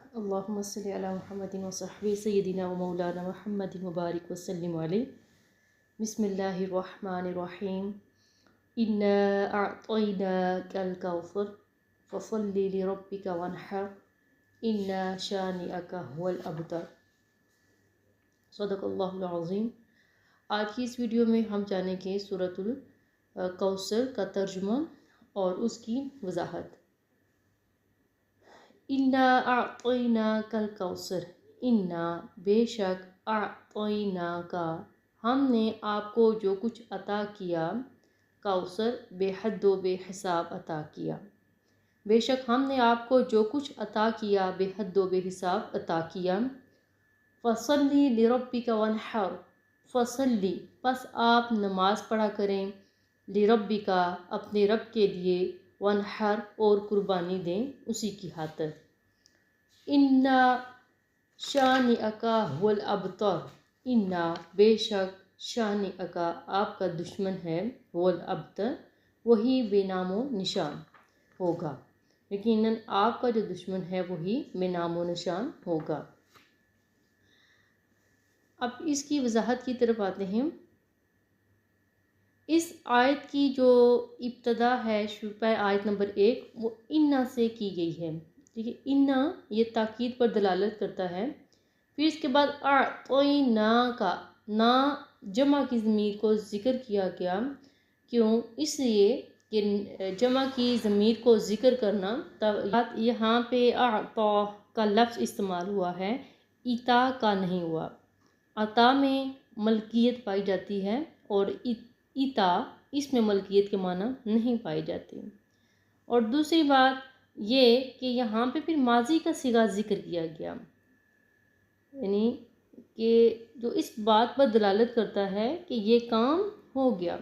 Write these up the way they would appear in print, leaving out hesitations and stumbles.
اللهم صل على محمد وصحبه سيدنا ومولانا محمد مبارك وسلم عليه بسم الله الرحمن الرحيم إنا أعطيناك الكوثر فصل لربك وانحر إنا شانئك هو الأبتر صدق اللہ العظیم۔ آج کی اس ویڈیو میں ہم جانیں گے سورۃ الکوثر کا ترجمہ اور اس کی وضاحت۔ انا اعطیناک الکوثر، انا بے شک، اعطیناک ہم نے آپ کو جو کچھ عطا کیا، کوثر بے حد و بے حساب عطا کیا، بے شک ہم نے آپ کو جو کچھ عطا کیا بے حد و بے حساب عطا کیا۔ فصلی لربک وانحر، فصلی پس آپ نماز پڑھا کریں، لربک اپنے رب کے لیے، وانحر اور قربانی دیں اسی کی خاطر۔ انا شانئک هو الابتر، انا بے شک، شانئک آپ کا دشمن ہے، هو الابتر وہی بے نام و نشان ہوگا، یقیناً آپ کا جو دشمن ہے وہی بے نام و نشان ہوگا۔ اب اس کی وضاحت کی طرف آتے ہیں۔ اس آیت کی جو ابتدا ہے، آیت نمبر 1، وہ انا سے کی گئی ہے، ٹھیک ہے۔ انا یہ تاکید پر دلالت کرتا ہے۔ پھر اس کے بعد اعطیناک، نا جمع کی ضمیر کو ذکر کیا گیا، کیوں؟ اس لیے کہ جمع کی ضمیر کو ذکر کرنا، یہاں پہ اعطا کا لفظ استعمال ہوا ہے، عطا کا نہیں ہوا۔ عطا میں ملکیت پائی جاتی ہے اور عطا اس میں ملکیت کے معنی نہیں پائی جاتی۔ اور دوسری بات یہ کہ یہاں پہ پھر ماضی کا صیغہ ذکر کیا گیا، یعنی کہ جو اس بات پر دلالت کرتا ہے کہ یہ کام ہو گیا۔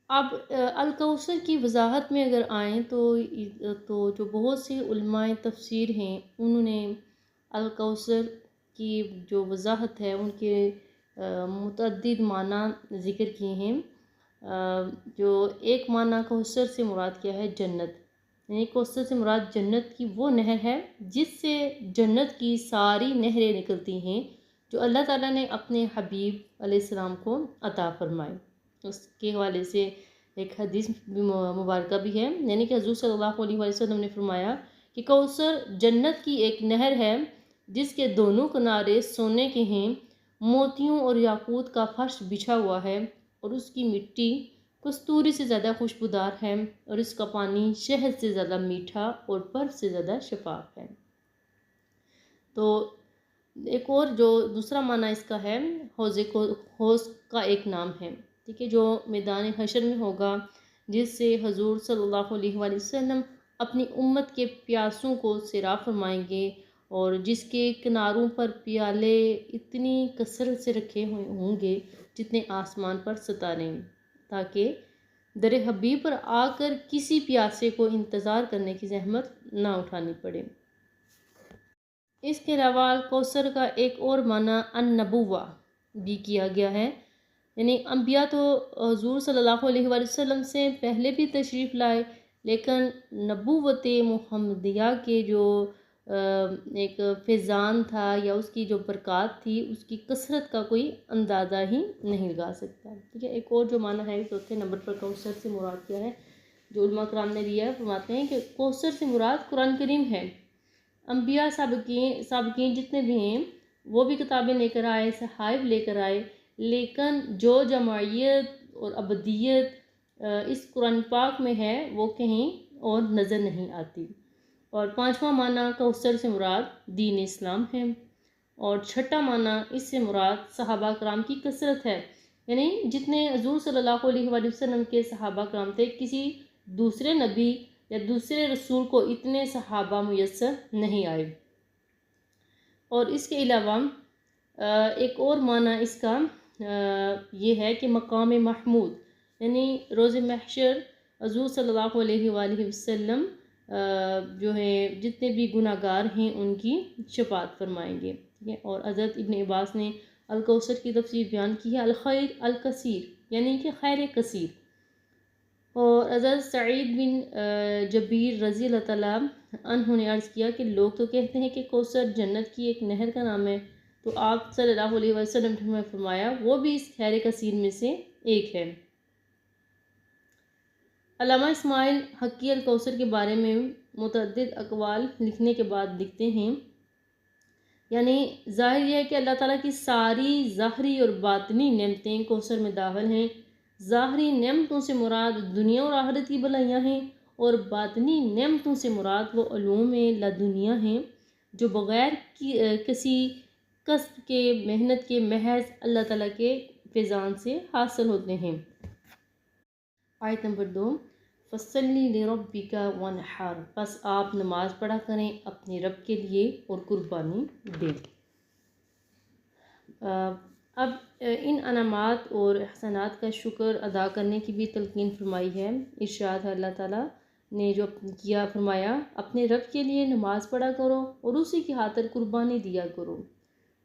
اب الکوثر کی وضاحت میں اگر آئیں تو جو بہت سے علماء تفسیر ہیں، انہوں نے الکوثر کی جو وضاحت ہے ان کے متعدد معنی ذکر کیے ہیں۔ جو ایک معنی کوثر سے مراد کیا ہے، جنت، یعنی کوثر سے مراد جنت کی وہ نہر ہے جس سے جنت کی ساری نہریں نکلتی ہیں، جو اللہ تعالیٰ نے اپنے حبیب علیہ السلام کو عطا فرمائے۔ اس کے حوالے سے ایک حدیث مبارکہ بھی ہے، یعنی کہ حضور صلی اللہ علیہ وسلم نے فرمایا کہ کوثر جنت کی ایک نہر ہے جس کے دونوں کنارے سونے کے ہیں، موتیوں اور یاقوت کا فرش بچھا ہوا ہے، اور اس کی مٹی کستوری سے زیادہ خوشبودار ہے، اور اس کا پانی شہد سے زیادہ میٹھا اور برف سے زیادہ شفاف ہے۔ تو ایک اور جو دوسرا معنی اس کا ہے، حوض کا ایک نام ہے، ٹھیک ہے، جو میدان حشر میں ہوگا، جس سے حضور صلی اللہ علیہ وآلہ وسلم اپنی امت کے پیاسوں کو سیراب فرمائیں گے، اور جس کے کناروں پر پیالے اتنی کثرت سے رکھے ہوئے ہوں گے جتنے آسمان پر ستارے، تاکہ در حبیب پر آ کر کسی پیاسے کو انتظار کرنے کی زحمت نہ اٹھانی پڑے۔ اس کے علاوہ کوثر کا ایک اور معنی النبوہ بھی کیا گیا ہے، یعنی انبیاء تو حضور صلی اللہ علیہ وآلہ وسلم سے پہلے بھی تشریف لائے، لیکن نبوت محمدیہ کے جو ایک فیضان تھا یا اس کی جو برکات تھی، اس کی کثرت کا کوئی اندازہ ہی نہیں لگا سکتا، ٹھیک ہے۔ ایک اور جو معنی ہے، چوتھے نمبر پر کوثر سے مراد کیا ہے، جو علماء کرام نے لیا ہے، فرماتے ہیں کہ کوثر سے مراد قرآن کریم ہے۔ انبیاء سابقین جتنے بھی ہیں وہ بھی کتابیں لے کر آئے، صحائف لے کر آئے، لیکن جو جماعیت اور ابدیت اس قرآن پاک میں ہے وہ کہیں اور نظر نہیں آتی۔ اور پانچواں معنی کوثر سے مراد دین اسلام ہے، اور چھٹا معنی اس سے مراد صحابہ کرام کی کثرت ہے، یعنی جتنے حضور صلی اللہ علیہ وآلہ وسلم کے صحابہ کرام تھے، کسی دوسرے نبی یا دوسرے رسول کو اتنے صحابہ میسر نہیں آئے۔ اور اس کے علاوہ ایک اور معنی اس کا یہ ہے کہ مقام محمود، یعنی روز محشر حضور صلی اللہ علیہ وآلہ وسلم جو ہے جتنے بھی گناہ گار ہیں ان کی شفاعت فرمائیں گے، ٹھیک ہے۔ اور حضرت ابن عباس نے الکوثر کی تفسیر بیان کی ہے، الخیر الکثیر، یعنی کہ خیر کثیر۔ اور حضرت سعید بن جبیر رضی اللہ تعالیٰ عنہ نے عرض کیا کہ لوگ تو کہتے ہیں کہ کوثر جنت کی ایک نہر کا نام ہے، تو آپ صلی اللہ علیہ وسلم نے فرمایا وہ بھی اس خیر کثیر میں سے ایک ہے۔ علامہ اسماعیل حقی الکوثر کے بارے میں متعدد اقوال لکھنے کے بعد لکھتے ہیں، یعنی ظاہر یہ ہے کہ اللہ تعالیٰ کی ساری ظاہری اور باطنی نعمتیں کوثر میں داخل ہیں۔ ظاہری نعمتوں سے مراد دنیا اور آخرت کی بھلائیاں ہیں، اور باطنی نعمتوں سے مراد وہ علوم لدنیا ہیں جو بغیر کسی کسب کے محنت کے محض اللہ تعالیٰ کے فیضان سے حاصل ہوتے ہیں۔ آیت نمبر 2، فَصَلِّ لِرَبِّكَ وَانْحَرْ، پس آپ نماز پڑھا کریں اپنے رب کے لیے اور قربانی دیں۔ اب ان انعامات اور احسانات کا شکر ادا کرنے کی بھی تلقین فرمائی ہے۔ ارشاد ہے اللہ تعالیٰ نے جو کیا، فرمایا اپنے رب کے لیے نماز پڑھا کرو اور اسی کی خاطر قربانی دیا کرو۔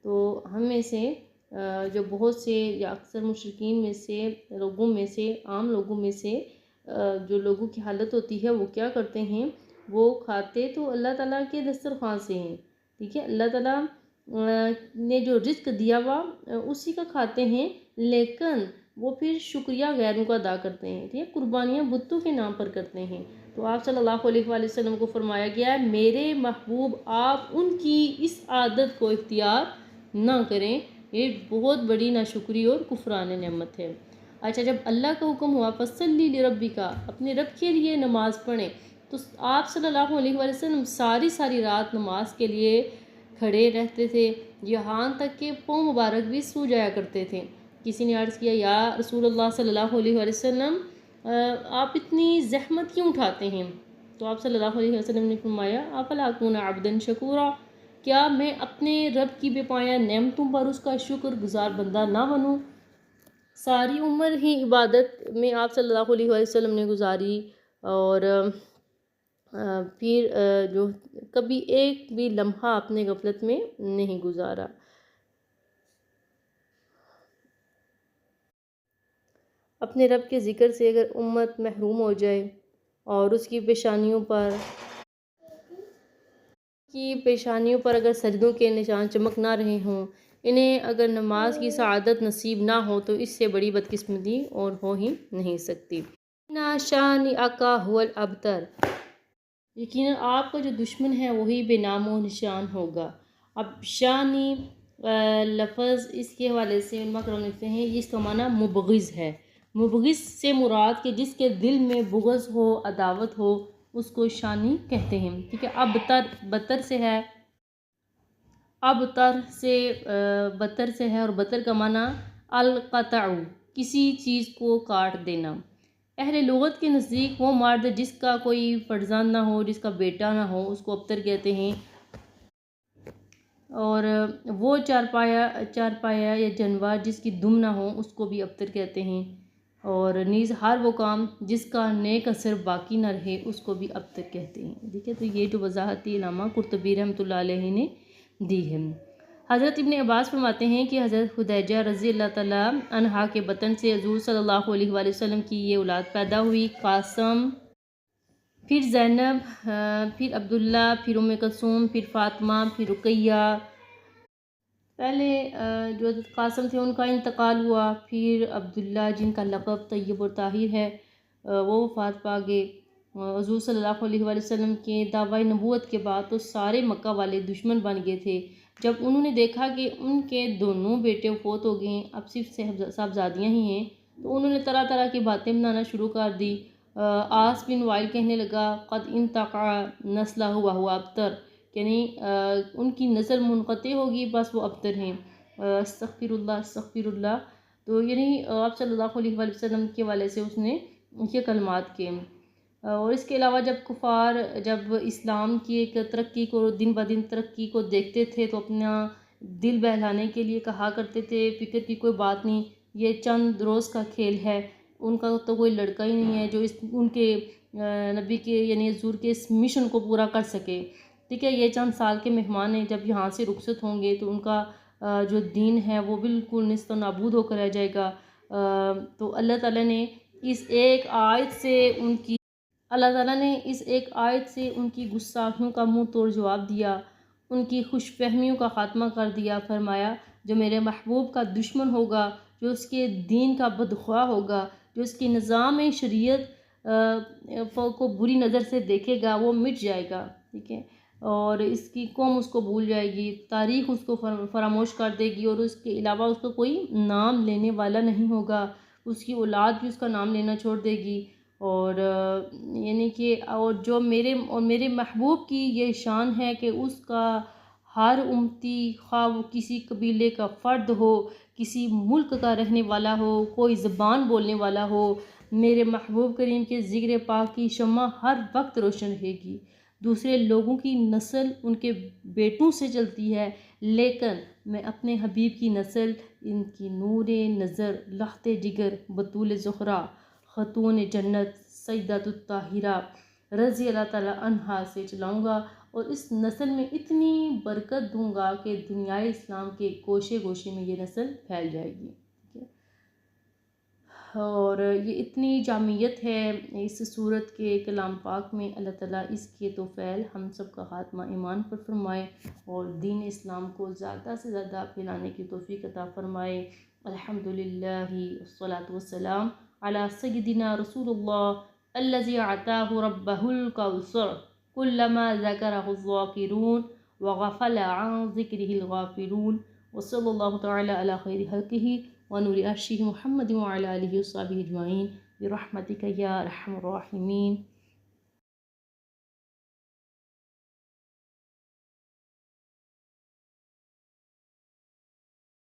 تو ہم میں سے جو بہت سے یا اکثر مشرکین میں سے لوگوں میں سے عام لوگوں میں سے جو لوگوں کی حالت ہوتی ہے وہ کیا کرتے ہیں، وہ کھاتے تو اللہ تعالیٰ کے دسترخوان سے ہیں، ٹھیک ہے، اللہ تعالیٰ نے جو رزق دیا ہوا اسی کا کھاتے ہیں، لیکن وہ پھر شکریہ غیروں کا ادا کرتے ہیں، ٹھیک ہے، قربانیاں بتوں کے نام پر کرتے ہیں۔ تو آپ صلی اللہ علیہ وآلہ وسلم کو فرمایا گیا ہے میرے محبوب آپ ان کی اس عادت کو اختیار نہ کریں، یہ بہت بڑی ناشکری اور کفران نعمت ہے۔ اچھا، جب اللہ کا حکم ہوا فَصَلِّ لِرَبِّكَ، اپنے رب کے لیے نماز پڑھیں، تو آپ صلی اللہ علیہ وآلہ وسلم ساری رات نماز کے لیے کھڑے رہتے تھے، یہاں تک کہ پاؤں مبارک بھی سو جایا کرتے تھے۔ کسی نے عرض کیا یا رسول اللہ صلی اللہ علیہ وآلہ وسلم آپ اتنی زحمت کیوں اٹھاتے ہیں؟ تو آپ صلی اللہ علیہ وسلم نے فرمایا افلا اکون عبدا شکورا، کیا میں اپنے رب کی بے پایا نعمتوں پر اس کا شکر گزار بندہ نہ بنوں؟ ساری عمر ہی عبادت میں آپ صلی اللہ علیہ وسلم نے گزاری، اور پھر جو کبھی ایک بھی لمحہ اپنے غفلت میں نہیں گزارا۔ اپنے رب کے ذکر سے اگر امت محروم ہو جائے اور اس کی پیشانیوں پر اگر سجدوں کے نشان چمک نہ رہے ہوں، انہیں اگر نماز کی سعادت نصیب نہ ہو، تو اس سے بڑی بدقسمتی اور ہو ہی نہیں سکتی۔ اِنَّ شَانِئَکَ هُوَ الْأَبْتَرُ، یقیناً آپ کا جو دشمن ہے وہی بے نام و نشان ہوگا۔ اب شانی لفظ اس کے حوالے سے علماء کرام لکھتے ہیں اس کا معنی مبغض ہے۔ مبغض سے مراد کہ جس کے دل میں بغض ہو، عداوت ہو، اس کو شانی کہتے ہیں، ٹھیک ہے۔ بدتر سے ہے، بدتر سے ہے، اور بدتر کا معنی القطع، کسی چیز کو کاٹ دینا۔ اہل لغت کے نزدیک وہ مرد جس کا کوئی فرزند نہ ہو، جس کا بیٹا نہ ہو، اس کو ابتر کہتے ہیں، اور وہ چارپایا یا جانور جس کی دم نہ ہو اس کو بھی ابتر کہتے ہیں، اور نیز ہر وہ کام جس کا نیک اثر باقی نہ رہے اس کو بھی ابتر کہتے ہیں، ٹھیک ہے۔ تو یہ جو وضاحتی علامہ قرطبی رحمۃ اللہ علیہ نے دی ہے۔ حضرت ابن عباس فرماتے ہیں کہ حضرت خدیجہ رضی اللہ تعالیٰ عنہا کے بطن سے حضور صلی اللہ علیہ وآلہ وسلم کی یہ اولاد پیدا ہوئی، قاسم، پھر زینب، پھر عبداللہ، پھر ام کلثوم، پھر فاطمہ، پھر رقیہ۔ پہلے جو حضرت قاسم تھے ان کا انتقال ہوا، پھر عبداللہ جن کا لقب طیب اور طاہر ہے وہ وفات پا گئے۔ حضور صلی اللہ علیہ وآلہ وسلم کے دعوی نبوت کے بعد تو سارے مکہ والے دشمن بن گئے تھے۔ جب انہوں نے دیکھا کہ ان کے دونوں بیٹے فوت ہو گئے ہیں، اب صرف صاحبزادیاں ہی ہیں، تو انہوں نے طرح کی باتیں بنانا شروع کر دی۔ عاص بن وائل کہنے لگا قد انتقع نسلہ وہو ابتر، یعنی ان کی نسل منقطع ہوگی بس وہ ابتر ہیں، استغفر اللہ۔ تو یعنی آپ صلی اللہ علیہ وآلہ وسلم کے والے سے اس نے یہ کلمات کیے۔ اور اس کے علاوہ جب کفار جب اسلام کی ایک ترقی کو دن بدن ترقی کو دیکھتے تھے تو اپنا دل بہلانے کے لیے کہا کرتے تھے فکر کی کوئی بات نہیں، یہ چند روز کا کھیل ہے، ان کا تو کوئی لڑکا ہی نہیں ہے جو ان کے نبی کے یعنی حضور کے اس مشن کو پورا کر سکے، ٹھیک ہے، یہ چند سال کے مہمان ہیں، جب یہاں سے رخصت ہوں گے تو ان کا جو دین ہے وہ بالکل نیست و نابود ہو کر رہ جائے گا۔ تو اللہ تعالیٰ نے اس ایک آیت سے ان کی اللہ تعالیٰ نے اس ایک آیت سے ان کی گستاخیوں کا منہ توڑ جواب دیا، ان کی خوش فہمیوں کا خاتمہ کر دیا۔ فرمایا جو میرے محبوب کا دشمن ہوگا، جو اس کے دین کا بدخواہ ہوگا، جو اس کی نظام شریعت کو بری نظر سے دیکھے گا، وہ مٹ جائے گا، ٹھیک ہے، اور اس کی قوم اس کو بھول جائے گی، تاریخ اس کو فراموش کر دے گی، اور اس کے علاوہ اس کو کوئی نام لینے والا نہیں ہوگا، اس کی اولاد بھی اس کا نام لینا چھوڑ دے گی۔ اور یعنی کہ اور جو میرے محبوب کی یہ شان ہے کہ اس کا ہر امتی، خواہ وہ کسی قبیلے کا فرد ہو، کسی ملک کا رہنے والا ہو، کوئی زبان بولنے والا ہو، میرے محبوب کریم کے ذکر پاک کی شمع ہر وقت روشن رہے گی۔ دوسرے لوگوں کی نسل ان کے بیٹوں سے چلتی ہے، لیکن میں اپنے حبیب کی نسل، ان کی نور نظر، لخت جگر، بطول زہرا، خاتون جنت سیدۃ الطاہرہ رضی اللہ تعالیٰ عنہا سے چلاؤں گا، اور اس نسل میں اتنی برکت دوں گا کہ دنیائے اسلام کے گوشے گوشے میں یہ نسل پھیل جائے گی، ٹھیک ہے۔ اور یہ اتنی جامعیت ہے اس صورت کے کلام پاک میں، اللہ تعالیٰ اس کے توفیل ہم سب کا خاتمہ ایمان پر فرمائے، اور دین اسلام کو زیادہ سے زیادہ پھیلانے کی توفیق عطا فرمائے۔ الحمدللہ والصلاة والسلام علی سیدنا رسول اللہ الذی اعطاہ ربہ الکوثر کلما ذکرہ الذاکرون وغفل عن ذکرہ الغافلون، وصلی اللہ تعالی علی خیر خلقہ ونور عرشہ محمد وعلی آلہ وصحبہ اجمعین برحمتک یا ارحم الراحمین۔